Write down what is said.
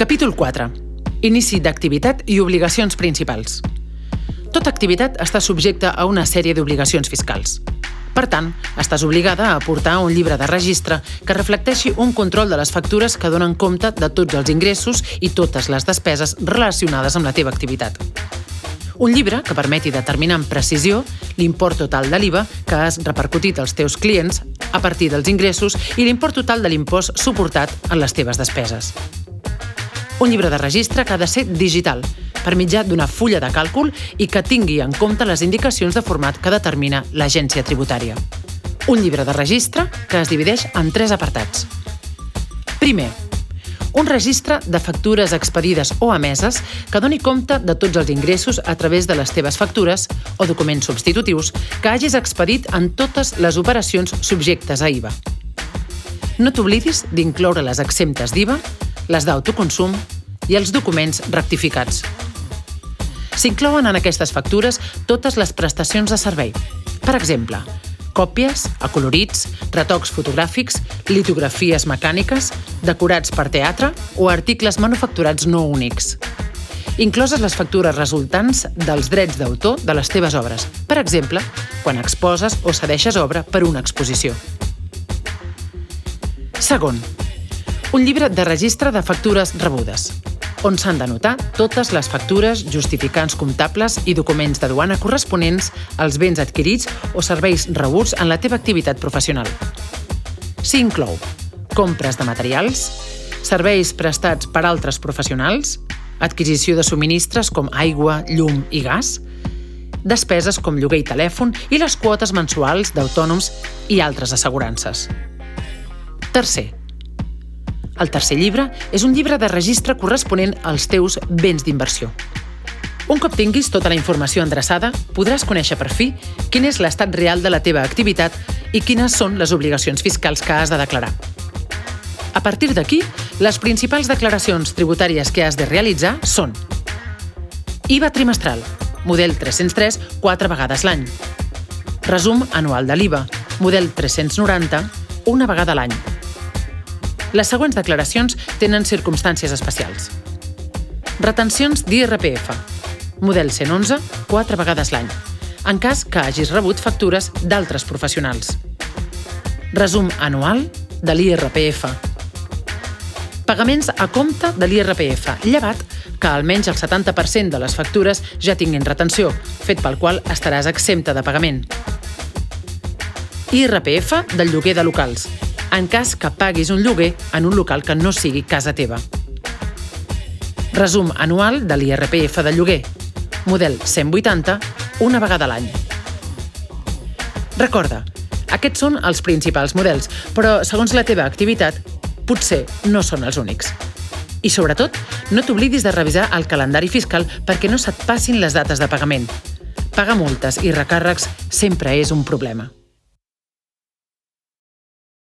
Capítol 4. Inici d'activitat i obligacions principals. Tota activitat està subjecta a una sèrie d'obligacions fiscals. Per tant, estàs obligada a aportar un llibre de registre que reflecteixi un control de les factures que donen compte de tots els ingressos i totes les despeses relacionades amb la teva activitat. Un llibre que permeti determinar amb precisió l'import total de l'IVA que has repercutit als teus clients a partir dels ingressos i l'import total de l'impost suportat en les teves despeses. Un llibre de registre que ha de ser digital, per mitjà d'una fulla de càlcul i que tingui en compte les indicacions de format que determina l'agència tributària. Un llibre de registre que es divideix en 3 apartats. Primer, un registre de factures expedides o emeses que doni compte de tots els ingressos a través de les teves factures o documents substitutius que hagis expedit en totes les operacions subjectes a IVA. No t'oblidis d'incloure les exemptes d'IVA, les d'autoconsum i els documents rectificats. S'inclouen en aquestes factures totes les prestacions de servei. Per exemple, còpies, acolorits, retocs fotogràfics, litografies mecàniques, decorats per teatre o articles manufacturats no únics. Incloses les factures resultants dels drets d'autor de les teves obres, per exemple, quan exposes o cedeixes obra per una exposició. Segon, un llibre de registre de factures rebudes, on s'han d'anotar totes les factures, justificants comptables i documents de duana corresponents als béns adquirits o serveis rebuts en la teva activitat professional. S'hi inclou compres de materials, serveis prestats per altres professionals, adquisició de subministres com aigua, llum i gas, despeses com lloguer i telèfon i les quotes mensuals d'autònoms i altres assegurances. Tercer, el tercer llibre és un llibre de registre corresponent als teus béns d'inversió. Un cop tinguis tota la informació endreçada, podràs conèixer per fi quin és l'estat real de la teva activitat i quines són les obligacions fiscals que has de declarar. A partir d'aquí, les principals declaracions tributàries que has de realitzar són: IVA trimestral, model 303, 4 vegades l'any. Resum anual de l'IVA, model 390, una vegada a l'any. Les següents declaracions tenen circumstàncies especials. Retencions d'IRPF, model 111, 4 vegades l'any, en cas que hagis rebut factures d'altres professionals. Resum anual de l'IRPF. Pagaments a compte de l'IRPF, llevat que almenys el 70% de les factures ja tinguin retenció, fet pel qual estaràs exempta de pagament. IRPF del lloguer de locals, en cas que paguis un lloguer en un local que no sigui casa teva. Resum anual de l'IRPF del lloguer, model 180, una vegada a l'any. Recorda, aquests són els principals models, però segons la teva activitat, potser no són els únics. I sobretot, no t'oblidis de revisar el calendari fiscal perquè no se't passin les dates de pagament. Pagar multes i recàrrecs sempre és un problema.